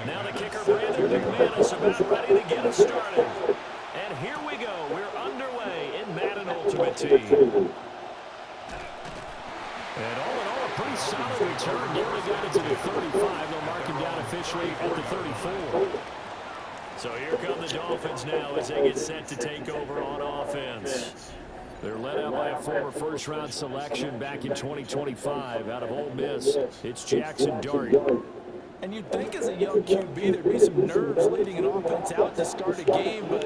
Now the kicker, Brandon McManus, about ready to get us started. And here we go. We're underway in Madden Ultimate Team. And all in all, a pretty solid return. Nearly got it to the 35. They'll mark him down officially at the 34. So here come the Dolphins now as they get set to take over on offense. They're led out by a former first-round selection back in 2025 out of Ole Miss. It's Jackson Dart. And you'd think as a young QB there'd be some nerves leading an offense out to start a game, but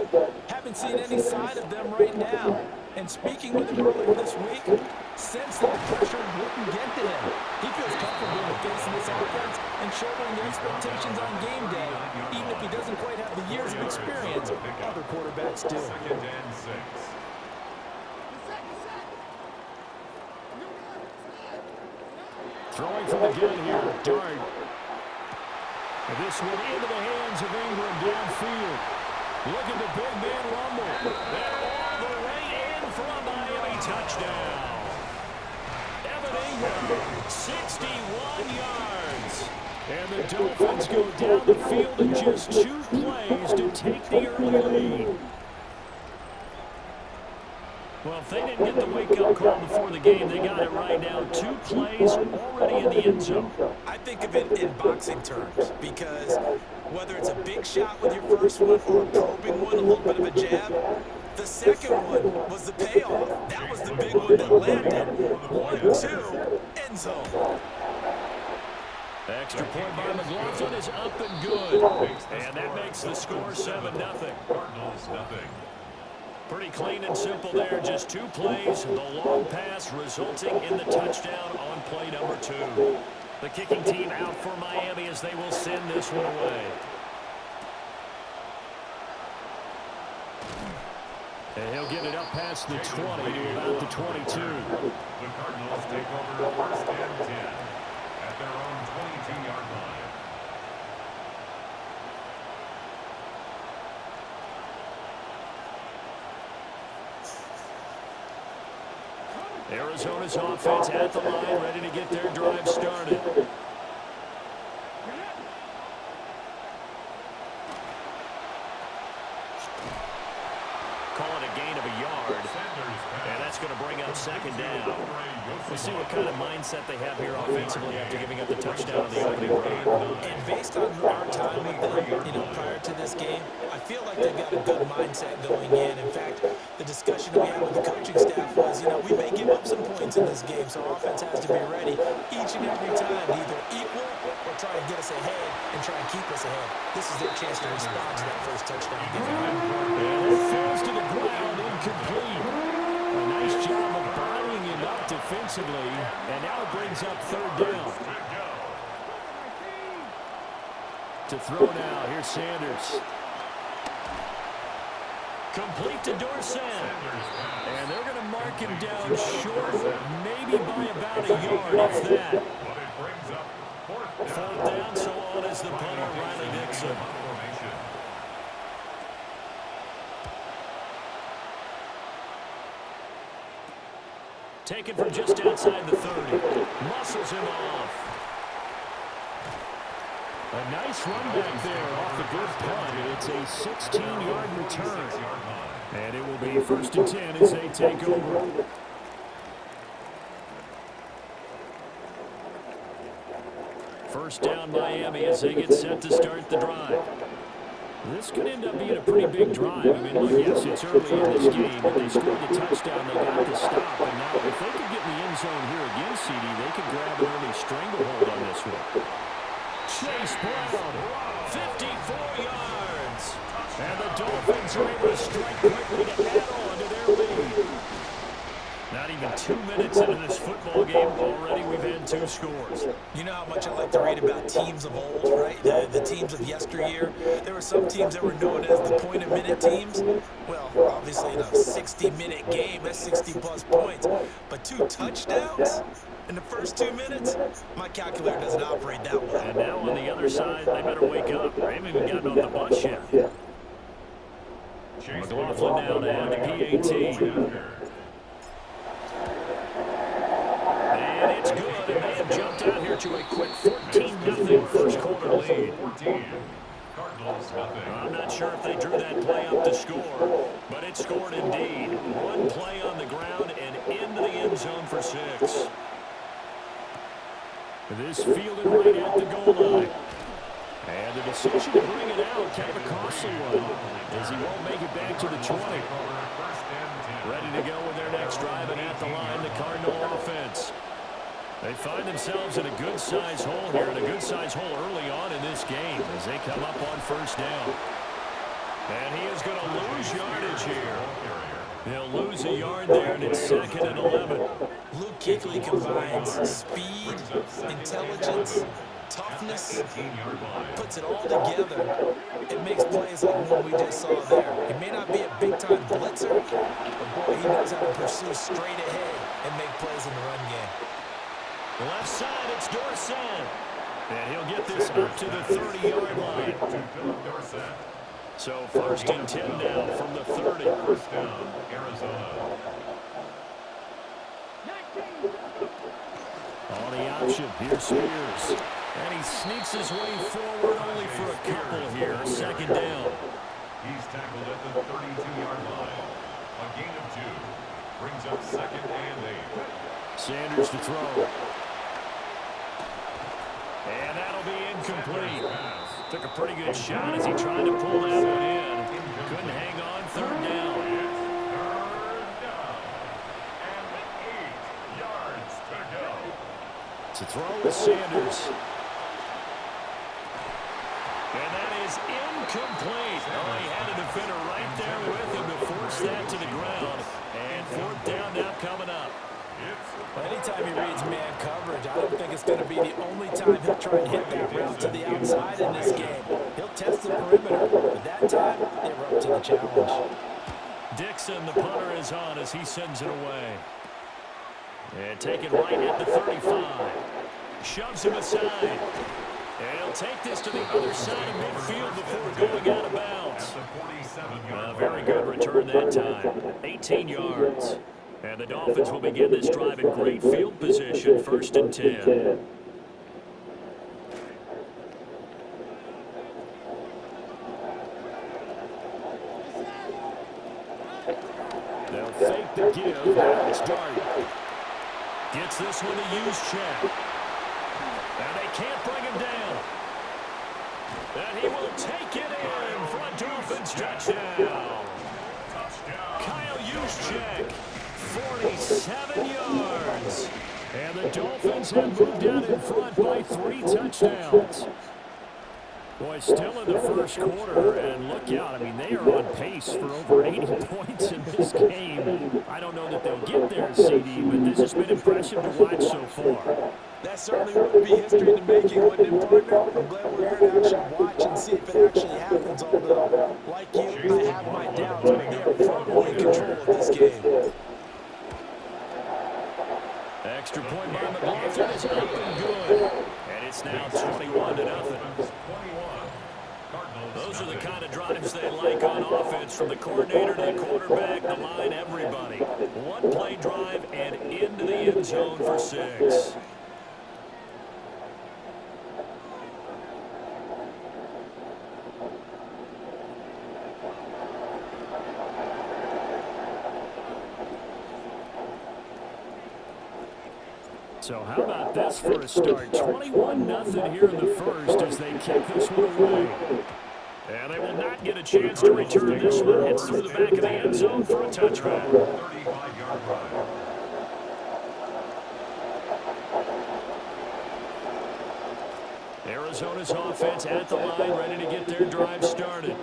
haven't seen any sign of them right now. And speaking with him earlier this week, sensed that the pressure wouldn't get to him. He feels comfortable in the face of this offense and shouldering the expectations on game day, even if he doesn't quite have the years of experience other quarterbacks do. Throwing from the gun here, Dart. This one into the hands of Ingram downfield. Look at the big man rumble. They're all the way in for a Miami touchdown. Evan Ingram, 61 yards. And the Dolphins go down the field in just 2 plays to take the early lead. Well, if they didn't get the wake-up call before the game, they got it right now. 2 plays already in the end zone. I think of it in boxing terms because whether it's a big shot with your first one or a probing one, a little bit of a jab, the second one was the payoff. That was the big one that landed. 1-2, end zone. The extra point by McLaughlin is up and good. And that makes the score 7-0. Cardinals, nothing. Pretty clean and simple there. Just 2 plays. The long pass resulting in the touchdown on play number 2. The kicking team out for Miami as they will send this one away. And he'll get it up past the 20 to about the 22. The Cardinals take over first and 10 at their own 22-yard line. Arizona's offense at the line, ready to get their drive started. Call it a gain of a yard, and that's going to bring up second down. We'll see what kind of mindset they have here offensively after giving up the touchdown on the opening drive. And based on our time with them, prior to this game, I feel like they've got a good mindset going in. In fact, the discussion we had with the coaching staff was, we may give up some points in this game, so our offense has to be ready each and every time to either equal or try and get us ahead and try and keep us ahead. This is their chance to respond to that first touchdown. And it falls to the ground, incomplete. A nice job of bodying him up defensively, and now it brings up third down. To throw now, here's Sanders. Complete to Dorsett. And they're going to mark him down short, maybe by about a yard, if that. Fourth down, so on is the punter, Riley Dixon. Taken from just outside the 30. Muscles him off. A nice run back there off the good punt, and it's a 16-yard return. And it will be first and 10 as they take over. First down Miami as they get set to start the drive. This could end up being a pretty big drive. I mean, look, yes, it's early in this game, but they scored the touchdown. They got the stop. And now if they could get in the end zone here again, CD, they could grab an early stranglehold on this one. Chase Brown, 54 yards. And the Dolphins are able to strike quickly to add on to their lead. Not even 2 minutes into this football game, already we've had 2 scores. You know how much I like to read about teams of old, right? The teams of yesteryear. There were some teams that were known as the point-a-minute teams. Well, obviously in a 60-minute game, that's 60-plus points. But 2 touchdowns in the first 2 minutes? My calculator doesn't operate that well. And now on the other side, they better wake up. They haven't even gotten on the bus yet. McLaughlin now to add the PAT. And it's good, and they have jumped out here to a quick 14-0 first quarter lead. 14. Cardinals nothing. I'm not sure if they drew that play up to score, but it scored indeed. One play on the ground and into the end zone for 6. This fielded right at the goal line. And the decision to bring it out, kind of a costly one, as he won't make it back to the 20. Ready to go with their next drive, and at the line, the Cardinal offense. They find themselves in a good-sized hole here, and a good-sized hole early on in this game as they come up on first down. And he is going to lose yardage here. He'll lose a yard there, and it's 2nd and 11. Luke Kuechly combines speed, intelligence, toughness, puts it all together. It makes plays like one we just saw there. He may not be a big-time blitzer, but boy, he knows how to pursue straight ahead and make plays in the run game. Left side, it's Dorsett. And he'll get this up to the 30-yard line. So 1st and 10 now from the 30. First down, Arizona. On the option, here's Spears. And he sneaks his way forward only for a couple here. 2nd down. He's tackled at the 32-yard line. A gain of 2. Brings up 2nd and 8. Sanders to throw. And that'll be incomplete. Took a pretty good shot as he tried to pull that one in. Couldn't hang on. 3rd down. And 8 yards to go. To throw with Sanders. And that is incomplete. Oh, he had a defender right there with him to force that to the ground. And 4th down now coming up. Well, anytime he reads man coverage, I don't think it's going to be the only time he'll try and hit that route to the outside in this game. He'll test the perimeter, but that time, they were up to the challenge. Dixon, the punter, is on as he sends it away. And taken right at the 35. Shoves him aside. And he'll take this to the other side of midfield before going out of bounds. A very good return that time. 18 yards. And the Dolphins will begin this drive in great field position, 1st and 10. They'll fake the give. Now it's Dart. Gets this one to use check. And they can't bring him down. And he will take it in for a Dolphins touchdown. Kyle Juszczyk. 47 yards. And the Dolphins have moved out in front by 3 touchdowns. Boy, still in the first quarter, and look out. I mean, they are on pace for over 80 points in this game. I don't know that they'll get there, CD, but this has been impressive to watch so far. That certainly would be history in the making, wouldn't it, partner? I'm glad we're here to actually watch and see if it actually happens, although, like you, I have my doubts, but they are firmly in control of this game. Extra point by McLaughlin is up and good. And it's now 21-0. Those are the kind of drives they like on offense, from the coordinator to the quarterback, the line, everybody. One play drive and into the end zone for 6. So how about this for a start? 21-0 here in the first as they kick this one away. And they will not get a chance to return this one. It's through the back of the end zone for a touchback. 35-yard run. Arizona's offense at the line, ready to get their drive started.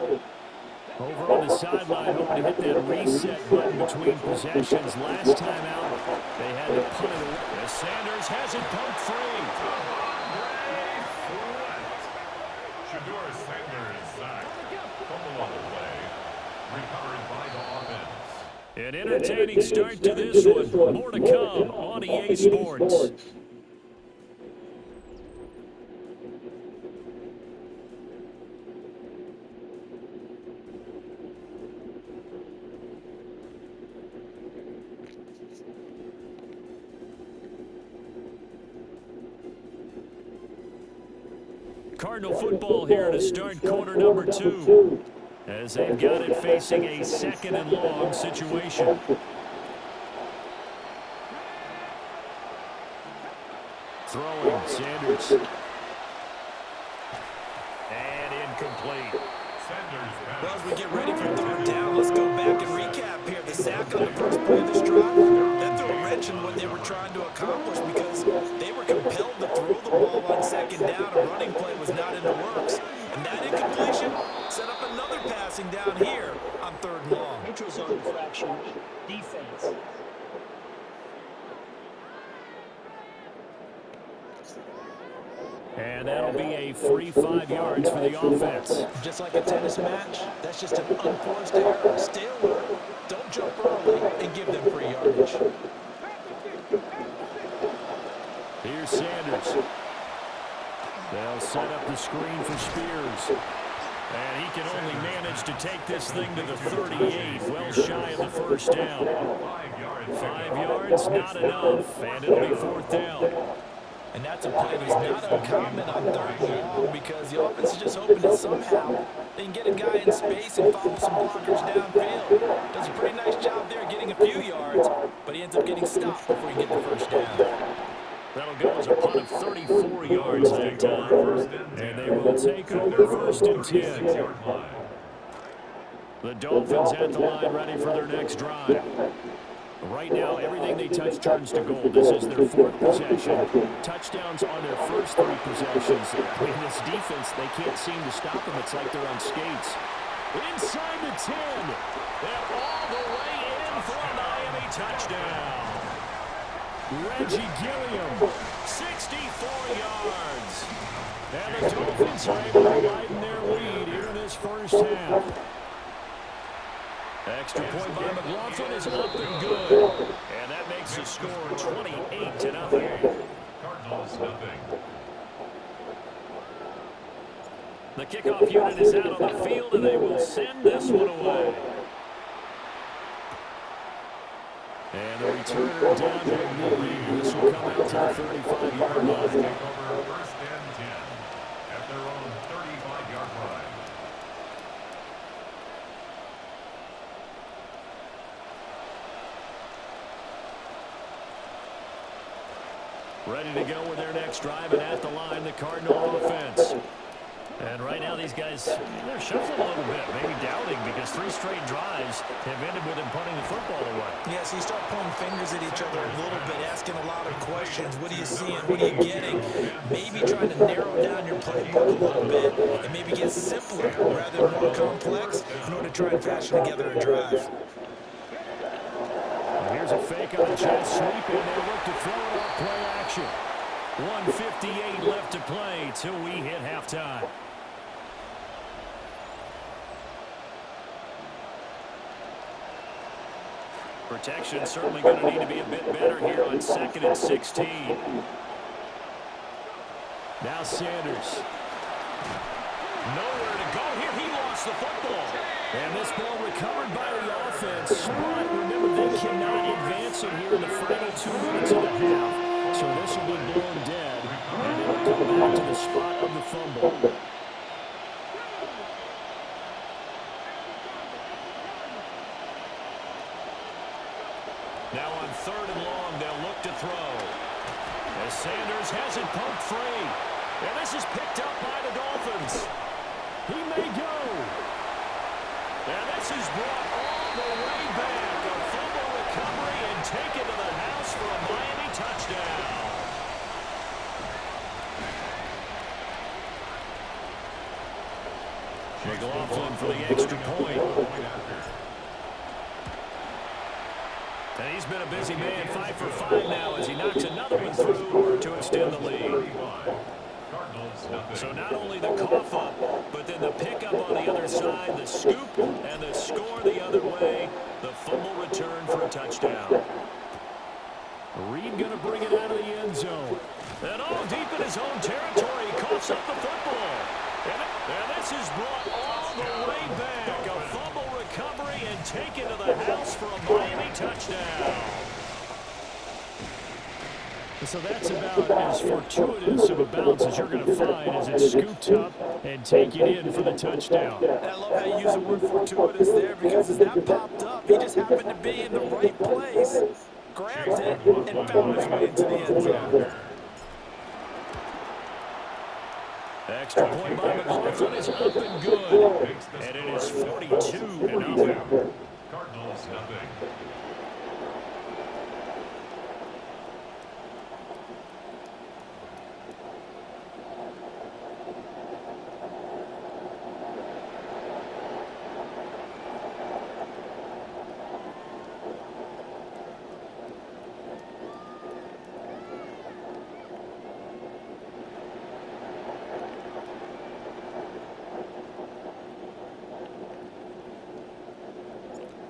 Over on the sideline, hoping to hit that reset button between possessions. Last time out, they had to punt it away. As Sanders has it pumped free. Shador Sanders sacked. Fumble on the play. Recovered by the offense. An entertaining start to this one. More to come on EA Sports. Cardinal football here to start quarter number 2. As they've got it facing a 2nd and long situation. Throwing, Sanders. And incomplete. Well, as we get ready for 3rd down, let's go back and recap here. The sack on the first play of this drive, that threw a wrench in what they were trying to accomplish because they were compelled to throw the ball on 2nd down. A running play was not in the works. And that incompletion set up another passing down here on 3rd and long. Neutral zone infraction, defense. And that'll be a free 5 yards for the offense. Just like a tennis match, that's just an unforced error. Stay alert, don't jump early, and give them free yardage. Here's Sanders. They'll set up the screen for Spears. And he can only manage to take this thing to the 38, well shy of the 1st down. 5 yards, not enough, and it'll be 4th down. And that's a play that's not uncommon on 3rd and long because the offense is just hoping that somehow they can get a guy in space and follow some blockers downfield. Does a pretty nice job there getting a few yards, but he ends up getting stopped before he gets the 1st down. That'll go as a punt of 34 yards that time. And they will take over 1st and 10. The Dolphins at the line ready for their next drive. Right now, everything they touch turns to gold. This is their 4th possession. Touchdowns on their first 3 possessions. I mean, this defense, they can't seem to stop them. It's like they're on skates. Inside the 10. And all the way in for a Miami touchdown. Reggie Gilliam, 64 yards. And the Dolphins are able to widen their lead here in this 1st half. Extra point by McLaughlin is up and good. And that makes the score 28-0. Cardinals nothing. The kickoff unit is out on the field, and they will send this one away. And the returner down to this will come out to the 35-yard line. Take over 1st and 10 at their own 35-yard line. Ready to go with their next drive, and at the line, the Cardinal offense. And right now, these guys, they're shuffling a little bit, maybe doubting, because 3 straight drives have ended with them punting the football away. Yeah, so you start pointing fingers at each other a little bit, asking a lot of questions. What are you seeing? What are you getting? Maybe trying to narrow down your playbook a little bit and maybe get simpler rather than more complex in order to try and fashion together a drive. And here's a fake on the jet sweep, and they look to throw it off play action. 1:58 left to play till we hit halftime. Protection certainly going to need to be a bit better here on 2nd and 16. Now Sanders. Nowhere to go here. He lost the football. And this ball recovered by the offense. But remember, they cannot advance it here in the final 2 minutes of the half. So this will be blown dead. And it'll come back to the spot of the fumble. Now on 3rd and long, they'll look to throw. As Sanders has it pumped free. And this is picked up by the Dolphins. He may go. And this is brought all the way back. A fumble recovery and taken to the house for a Miami touchdown. McLaughlin for the extra point. And he's been a busy man, 5 for 5 now as he knocks another one through to extend the lead. So not only the cough up, but then the pickup on the other side, the scoop, and the score the other way, the fumble return for a touchdown. Reed going to bring it out of the end zone. And all deep in his own territory, he coughs up the football. And this is brought all the way back. A fumble recovery and taken to the house for a Miami touchdown. So that's about as fortuitous of a bounce as you're going to find as it's scooped up and taken in for the touchdown. And I love how you use the word fortuitous there because as that popped up, he just happened to be in the right place, grabbed it, and found his way into the end zone. Extra point by McLaughlin is up and good. And it is 42-0. Cardinals nothing.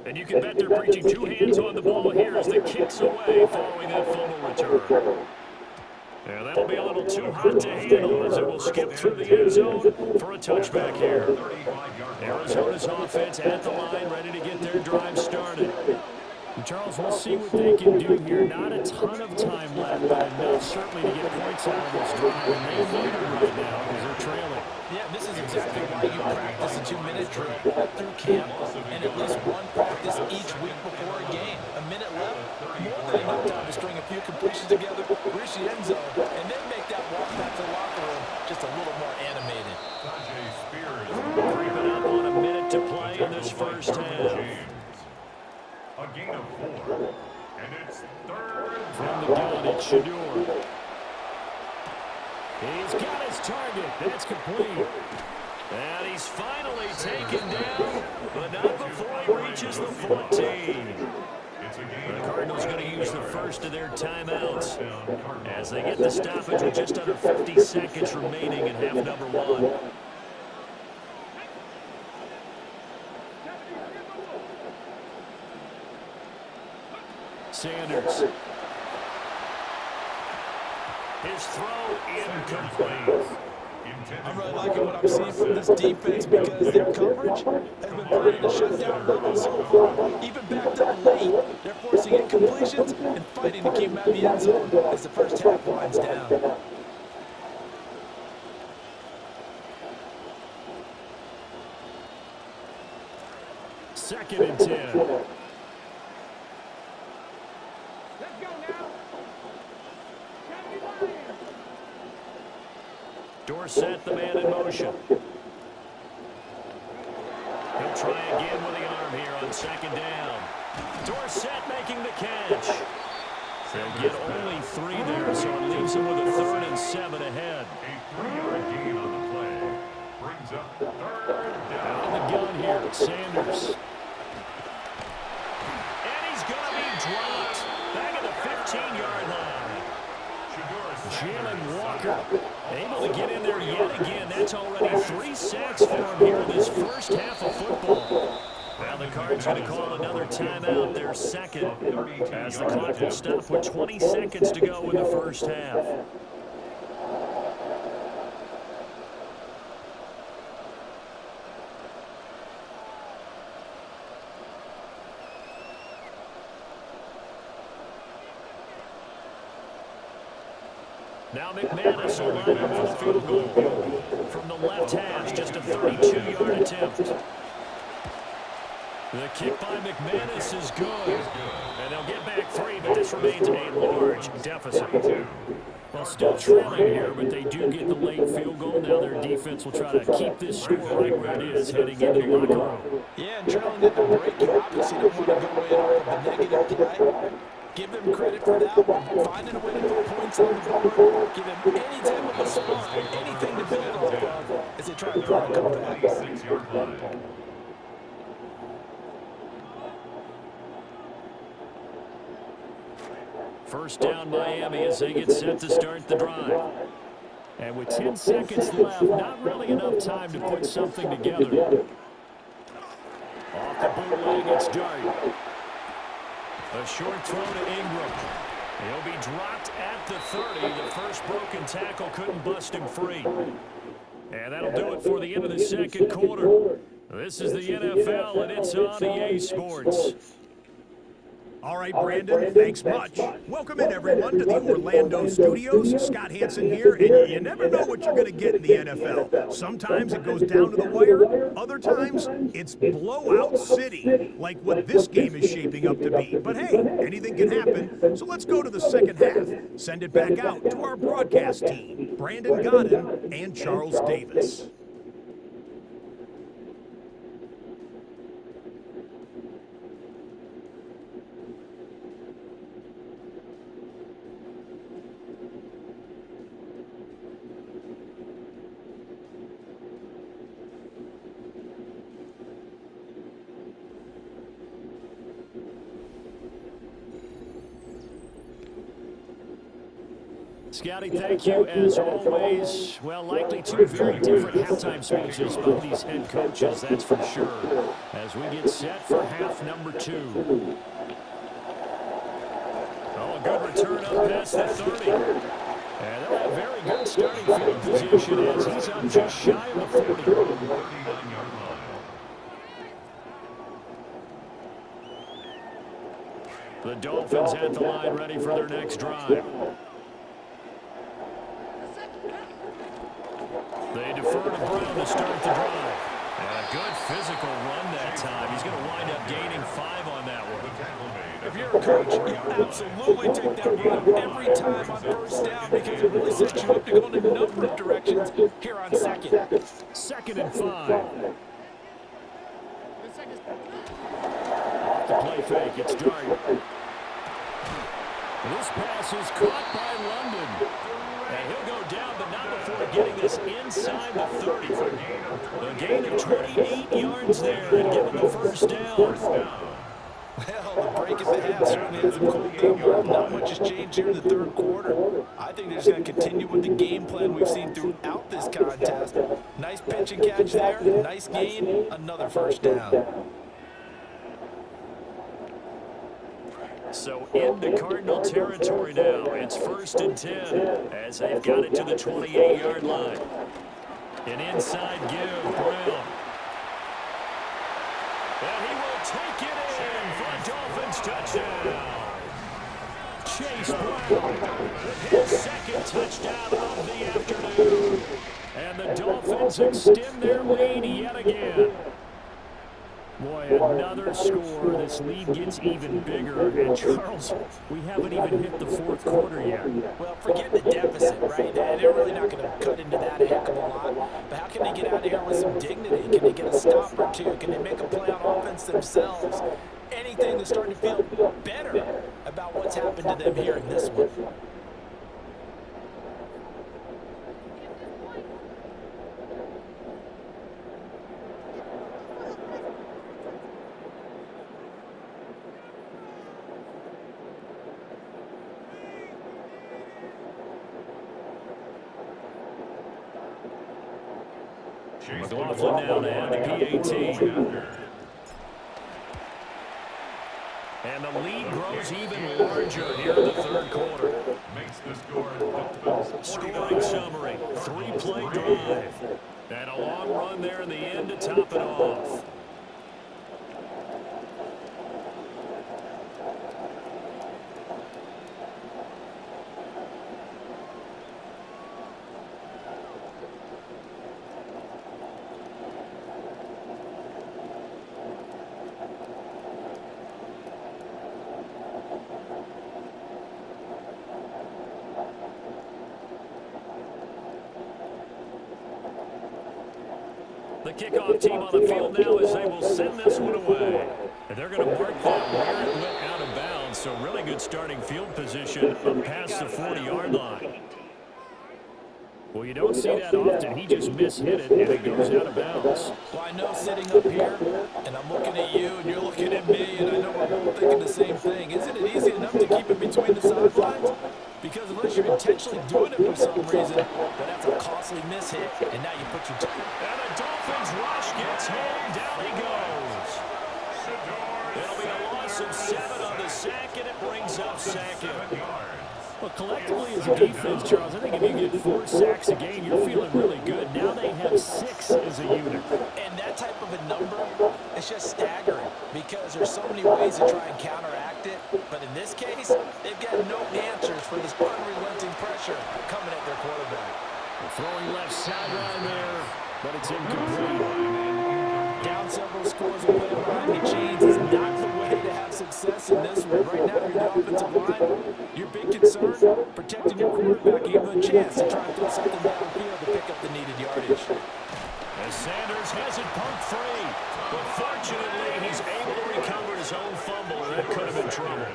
And you can bet they're preaching two hands on the ball here as the kick's away following that fumble return. Yeah, that'll be a little too hot to handle as it will skip through the end zone for a touchback here. Arizona's offense at the line, ready to get their drive started. And Charles, we'll see what they can do here. Not a ton of time left, but enough certainly to get points out of this drive. And they need it right now because they're trailing. Yeah, this is exactly why you practice a 2-minute drill all through camp and at least one practice each week before a game. A minute left, more than enough time to string a few completions together, reach the end zone, and then make that walk back to the locker room just a little more animated. Creeping up on a minute to play in this first half. A gain of 4, and it's third. From the gun, it's Shador. He's got his target. That's complete. And he's finally taken down, but not before he reaches the 14. The Cardinals going to use the first of their timeouts as they get the stoppage with just under 50 seconds remaining in half number 1. Sanders. His throw incomplete. I'm really liking what I'm seeing from this defense because their coverage has been playing at a shutdown level so far. Even backed up late, they're forcing incompletions and fighting to keep them at the end zone as the first half winds down. Second and 10. Dorsett, the man in motion. He'll try again with the arm here on second down. Dorsett making the catch. They'll get only 3 there, so it leaves them with a 3rd and 7 ahead. A 3-yard gain on the play brings up third down. On the gun here, Sanders. And he's going to be dropped back at the 15-yard line. Jalen Walker able to get in there yet again. That's already 3 sacks for him here in this first half of football. Now the Cards going to call another timeout, their second, as the clock will stop with 20 seconds to go in the first half. Now McManus will line up for the field goal. From the left hash, just a 32-yard attempt. The kick by McManus is good. And they'll get back 3, but this remains a large deficit. Well, still trailing here, but they do get the late field goal. Now their defense will try to keep this score right where it is heading into the locker room. Yeah, and trailing at the break, you obviously don't want to go in off of a negative play. Give them credit for that one. Finding a way to put points on the board. Give them any type of a spot, anything to build off of as they try to try to come back. 26-yard line. First down Miami as they get set to start the drive. And with 10 seconds left, not really enough time to put something together. Off the bootleg, it's Dart. A short throw to Ingram. He'll be dropped at the 30. The first broken tackle couldn't bust him free. And that'll do it for the end of the second quarter. This is the NFL, and it's on EA Sports. All right, Brandon, thanks much. Welcome in, everyone, to the Orlando studios. Scott Hansen here, and you never know what you're going to get in the NFL. Sometimes it goes down to the wire. Other times, it's blowout city, like what this game is shaping up to be. But hey, anything can happen, so let's go to the second half. Send it back out to our broadcast team, Brandon Godden and Charles Davis. Scotty, thank you as always. Well, likely two very different halftime speeches by these head coaches, that's for sure, as we get set for half number 2. Oh, a good return up past the 30. And they'll have very good starting field position as he's up just shy of the 40. 39-yard line. The Dolphins at the line ready for their next drive. They defer to Brown to start the drive. And a good physical run that time. He's going to wind up gaining 5 on that one. If you're a coach, you absolutely take that run every time on first down because it really sets you up to go in a number of directions here on second. 2nd and 5. Off the play fake, it's Dart. This pass is caught by London. And he'll go down, but not before getting this inside the 30. A gain of 28 yards there and give him the first down. Well, the break at the half certainly hasn't cooled down. Not much has changed here in the third quarter. I think they're just going to continue with the game plan we've seen throughout this contest. Nice pitch and catch there. Nice gain. Another first down. So into Cardinal territory now. It's 1st and 10 as they've got it to the 28-yard line. An inside give, Brown. And he will take it in for a Dolphins touchdown. Chase Brown with his 2nd touchdown of the afternoon. And the Dolphins extend their lead yet again. Boy, another score. This lead gets even bigger. And, Charles, we haven't even hit the 4th quarter yet. Well, forget the deficit, right? They're really not going to cut into that a heck of a lot. But how can they get out of here with some dignity? Can they get a stop or two? Can they make a play on offense themselves? Anything that's starting to feel better about what's happened to them here in this one. McLaughlin now to add the PAT. And the lead grows even larger here in the 3rd quarter. Makes the score Dolphins Scoring summary, 3-play drive. And a long run there in the end to top it off. The kickoff team on the field now as they will send this one away. And they're going to mark that where it went out of bounds. So really good starting field position up past the 40-yard line. Well, you don't see that often. He just mishit it, and it goes out of bounds. Well, I know sitting up here, and I'm looking at you, and you're looking at me, and I know we're both thinking the same thing. Isn't it easy enough to keep it between the sidelines? Because unless you're intentionally doing it for some reason, but that's a costly mishit, and now you put your... And the Dolphins rush gets home. Down he goes. It'll be a loss of 7 on the sack, and it brings up 2nd. Well, collectively as a defense, Charles, I think if you get 4 sacks a game, you're feeling really good. Now they have 6 as a unit. And that type of a number, it's just staggering because there's so many ways to try and counteract it. this case, they've got no answers for this unrelenting pressure coming at their quarterback. Throwing left sideline there, but it's incomplete. Down several scores and playing behind the chains is not the way to have success in this one. Right now, if you're the offensive line, your big concern, protecting your quarterback, give him a chance to try and throw something downfield to pick up the needed yardage. As Sanders has it pumped free, but fortunately he's able to recover his own fumble, and that could have been trouble.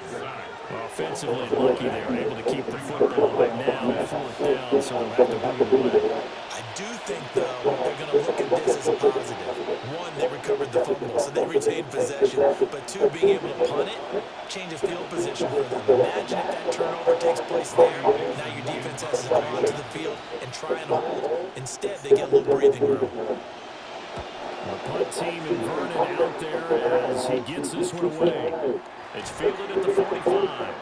Offensively lucky they were able to keep the football right now, 4th down, so they'll have to bring it away. I do think, though, they're going to look at this as a positive. One, they recovered the fumble, so they retained possession. But two, being able to punt it changes field position for them. Imagine if that turnover takes place there. Now your defense has to go onto the field and try and hold. Instead, they get a little breathing room. The punt team and Vernon out there as he gets this one away. It's fielded at the 45.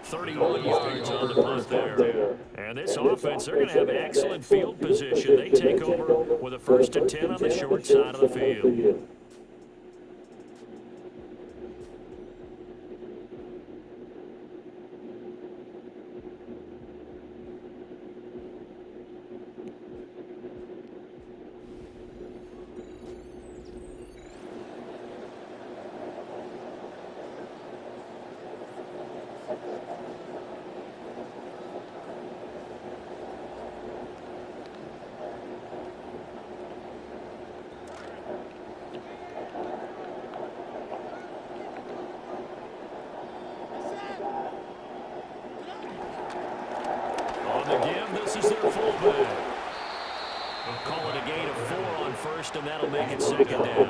31 yards on the punt there. And this offense, they're going to have excellent field position. They take over with a 1st and 10 on the short side of the field. Again, this is their fullback. We'll call it a gain of 4 on 1st, and that'll make it 2nd down.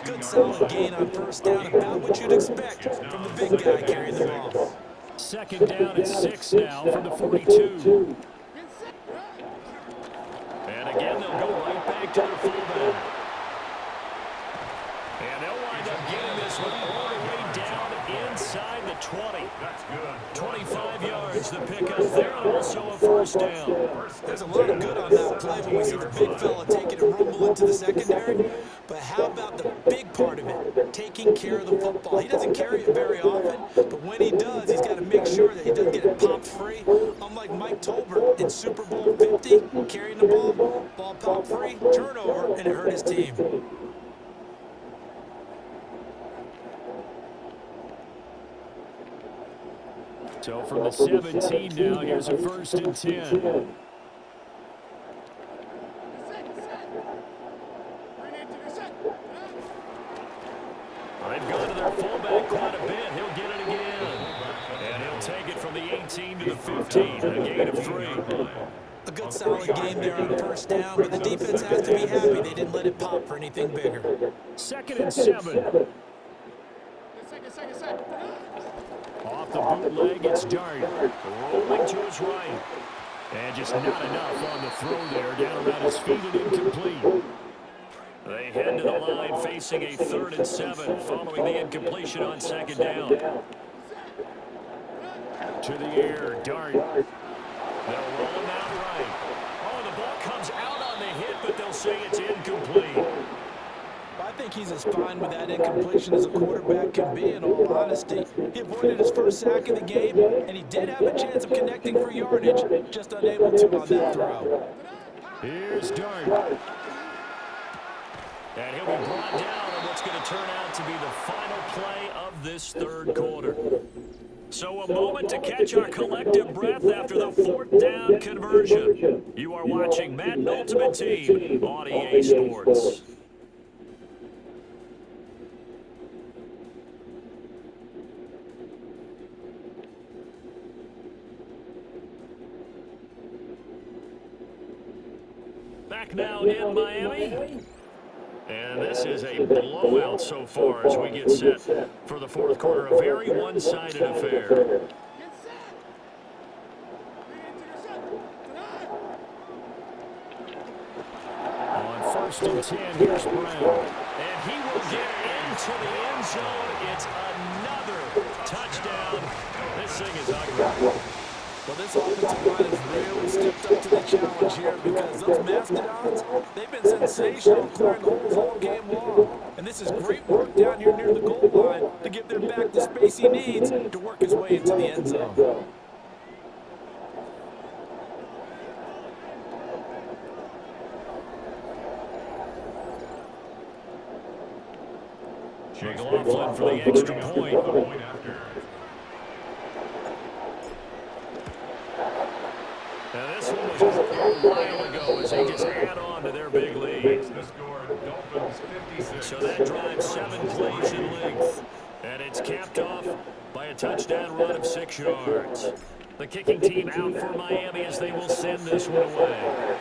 Good solid gain on 1st down, about what you'd expect from the big guy carrying the ball. 2nd down and 6 now from the 42. And again, they'll go right back to their fullback. And they'll wind up getting this one all the way down inside the 20. That's good. 25 yards, the pickup there, and also a 1st down. There's a lot of good on that play when we see the big fella taking a rumble into the secondary. But how about the big part of it, taking care of the football? He doesn't carry it very often, but when he does, he's got to make sure that he doesn't get it popped free. Unlike Mike Tolbert in Super Bowl 50, carrying the ball popped free, turnover, and it hurt his team. So from the 17 now, here's a 1st and 10. They've gone to their fullback quite a bit. He'll get it again. And he'll take it from the 18 to the 15, a gain of 3. A good solid game there on 1st down, but the defense has to be happy they didn't let it pop for anything bigger. 2nd and 7. Off the bootleg, it's Dart. Rolling to his right. And just not enough on the throw there. Down around his feet and incomplete. They head to the line facing a 3rd and 7 following the incompletion on 2nd down. To the air, Dart. They'll roll him out right. Oh, the ball comes out on the hit, but they'll say it's incomplete. I think he's as fine with that incompletion as a quarterback can be, in all honesty. He avoided his 1st sack of the game, and he did have a chance of connecting for yardage, just unable to on that throw. Here's Dart. And he'll be brought down on what's going to turn out to be the final play of this 3rd quarter. So a moment to catch our collective breath after the 4th down conversion. You are watching Madden Ultimate Team on EA Sports. Back now in Miami. And this is a blowout so far as we get set for the 4th quarter. A very one-sided affair. On 1st and 10, here's Brown. And he will get into the end zone. It's another touchdown. This thing is ugly. Well, this offensive line has really stepped up to the challenge here because those Mastodons, they've been sensational clearing holes all game long. And this is great work down here near the goal line to give their back to space he needs to work his way into the end zone. McLaughlin for the extra point. Now this one was a while ago as they just add on to their big lead. So that drives 7 plays in length. And it's capped off by a touchdown run of 6 yards. The kicking team out for Miami as they will send this one away.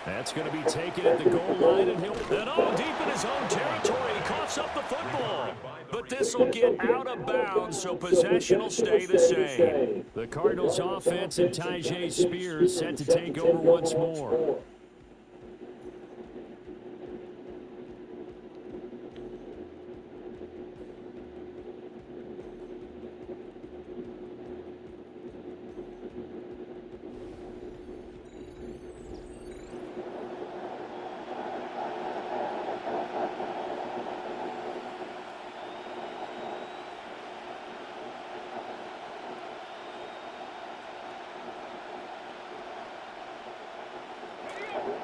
That's going to be taken at the goal line, and all deep in his own territory. He coughs up the football. But this will get out of bounds, so possession will stay the same. The Cardinals offense and Tyjae Spears set to take over once more.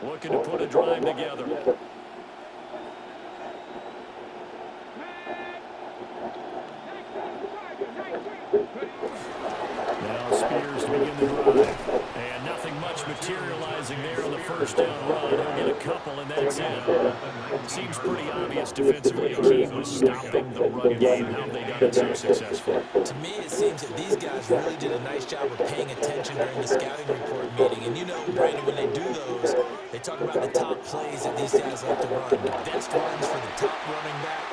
Looking to put a drive together. Now Spears to begin the drive. And nothing much materializing there on the first down run. He'll get a couple, and that's it. Seems pretty obvious defensively. A key was stopping the run game. How have they done it so successfully? To me, it seems that these guys really did a nice job of paying attention during the scouting report meeting. And you know, Brandon, when they do those, they talk about the top plays that these guys like to run. The best runs for the top running back.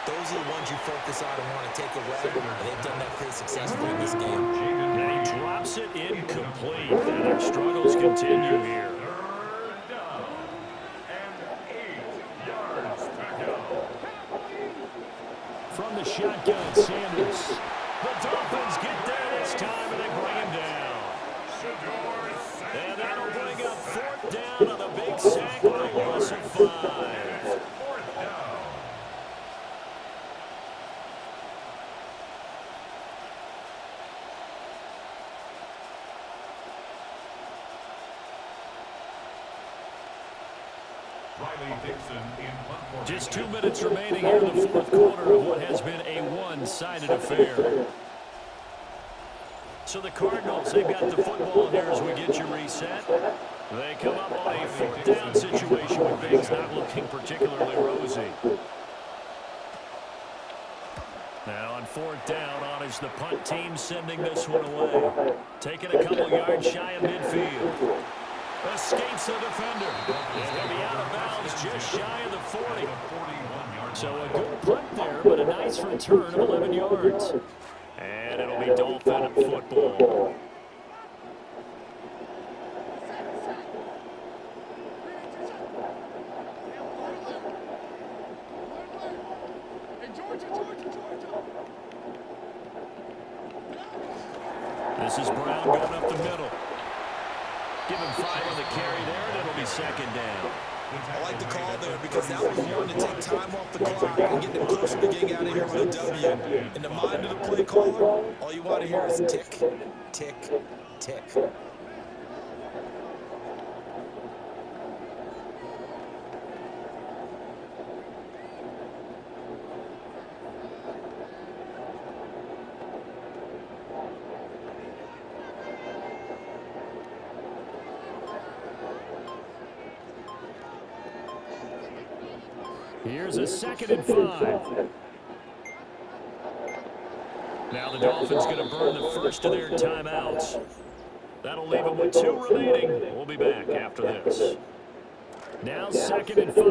Those are the ones you focus on and want to take away. And they've done that pretty successfully in this game. And he drops it incomplete. And their struggles continue here. Third down and 8 yards to go. From the shotgun, Sanders. The Dolphins get there this time, and they bring him down. And that'll bring up 4th down on the big sack with a loss of 5. 4th down. Just 2 minutes remaining here in the 4th quarter of what has been a one-sided affair. So the Cardinals, they've got the football here as we get you reset. They come up on a 4th down situation with things not looking particularly rosy. Now on 4th down, on is the punt team sending this one away. Taking a couple yards shy of midfield. Escapes the defender. And he'll be out of bounds just shy of the 40. So a good punt there, but a nice return of 11 yards. And it'll be Dolphin football. This is Brown going up the middle. Give him 5 on the carry there, and it'll be 2nd down. I like the call there because that was one to take time off the clock and get them closer to getting out of here with a W. In the mind of the play caller, all you want to hear is tick, tick, tick. Here's a 2nd and 5. Now the Dolphins going to burn the first of their timeouts. That'll leave them with 2 remaining. We'll be back after this. Now 2nd and 5.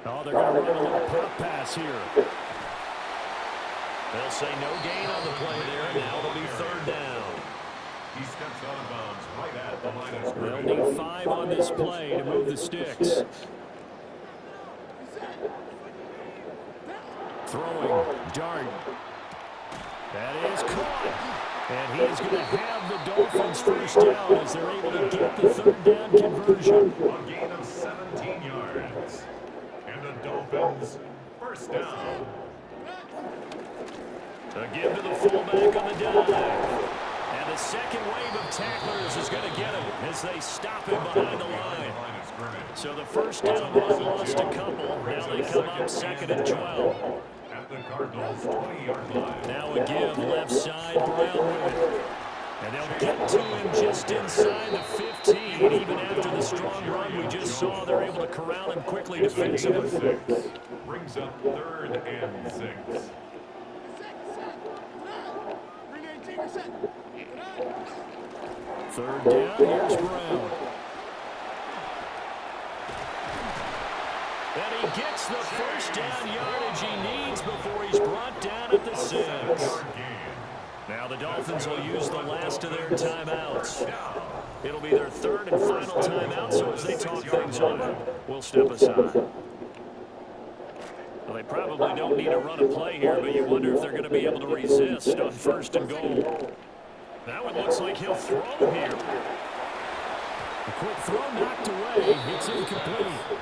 Oh, they're going to run a little pop pass here. They'll say no gain on the play there. Now it'll be 3rd down. He steps out of bounds right at the line of scrimmage. They'll need 5 on this play to move the sticks. Throwing, dart. That is caught. And he is going to have the Dolphins first down as they're able to get the third down conversion. A gain of 17 yards. And the Dolphins first down. A give to the fullback on the dive. And the second wave of tacklers is going to get him as they stop him behind the line. So the first down run lost a couple. Now they come up 2nd and 12. At the Cardinals' 20-yard line. Now a give left side, Brown with it. And they'll get to him just inside the 15. Even after the strong run we just saw, they're able to corral him quickly defensively. Brings up 3rd and 6. Third down, here's Brown. And he gets the first down yardage he needs before he's brought down at the 6. Now the Dolphins will use the last of their timeouts. It'll be their 3rd and final timeout, so as they talk things over, we'll step aside. Well, they probably don't need to run a play here, but you wonder if they're going to be able to resist on 1st and goal. That one looks like he'll throw here. A quick throw knocked away. It's incomplete.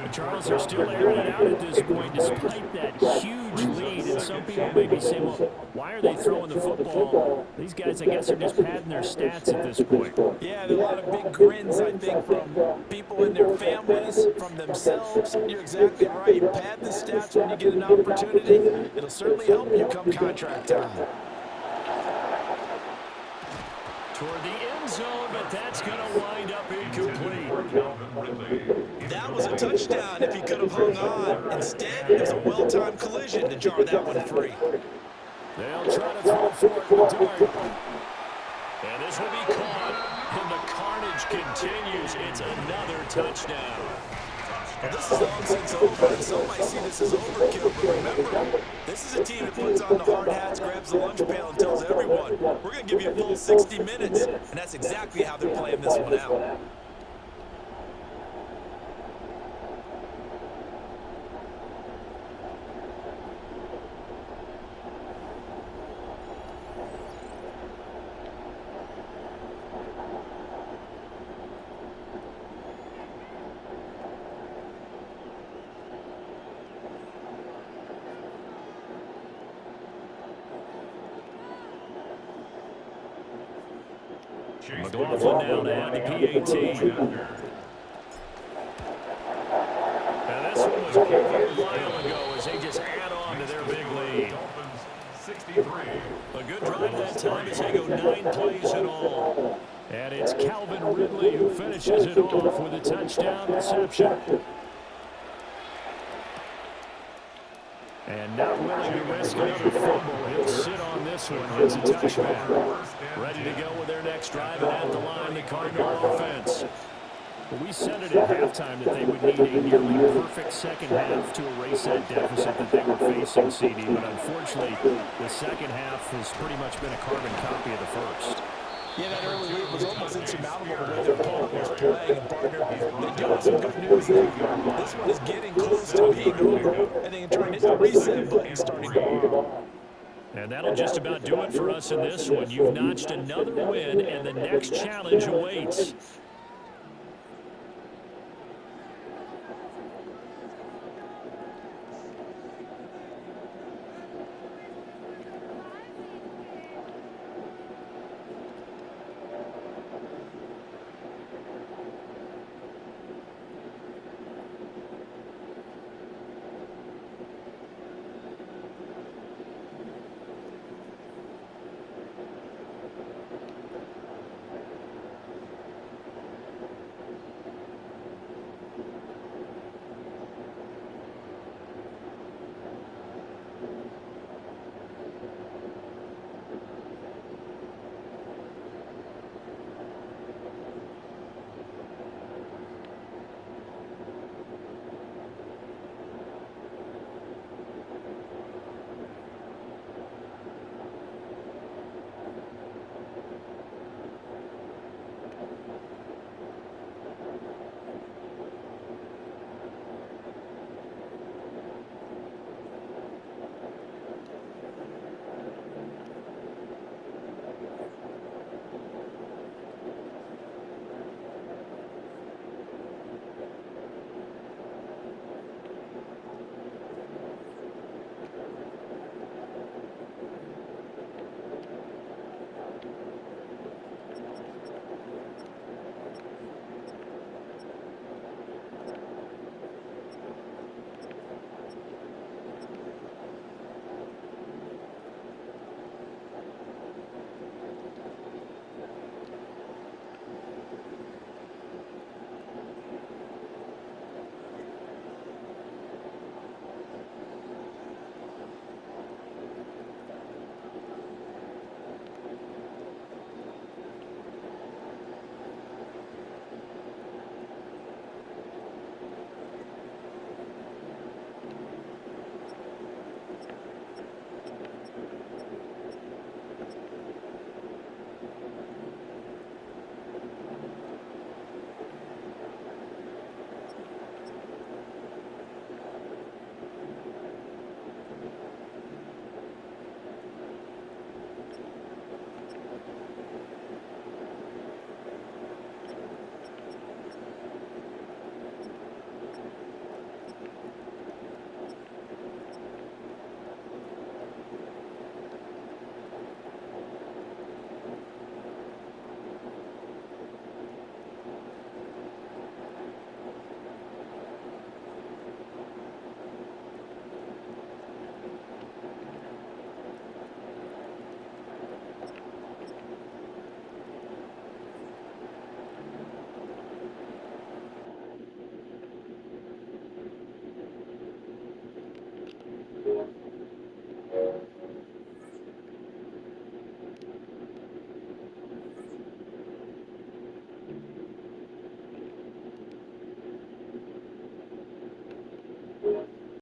The Charles are still airing it out at this point despite that huge lead. And some people may be saying, well, why are they throwing the football? These guys, I guess, are just padding their stats at this point. Yeah, there are a lot of big grins, I think, from people and their families, from themselves. You're exactly right. Pad the stats when you get an opportunity. It'll certainly help you come contract time. Toward the end zone, but that's going to wind up incomplete. That was a touchdown if he could have hung on. Instead, it was a well-timed collision to jar that one free. They'll try to throw for it with Dart. And this will be caught, and the carnage continues. It's another touchdown. Well, this is long since over, and some might see this as overkill, but remember, this is a team that puts on the hard hats, grabs the lunch pail, and tells everyone, we're going to give you a full 60 minutes, and that's exactly how they're playing this one out. McLaughlin now to add the PAT. And this one was over a while ago as they just add on to their big lead. 63. A good drive that time as they go 9 plays in all. And it's Calvin Ridley who finishes it off with a touchdown reception. And not willing to risk another fumble, he'll sit on this one. It's a touchback. Ready to go with their next drive, and at the line, the Cardinal offense. Well, we said it at halftime that they would need a nearly perfect second half to erase that deficit that they were facing, CD. But unfortunately, the second half has pretty much been a carbon copy of the first. Yeah, that early lead was almost insurmountable the way their opponent was playing. And, partner, they do have some good news there. This one is getting close to being over, and they can try and hit the reset button starting tomorrow. And that'll just about do it for us in this one. You've notched another win, and the next challenge awaits.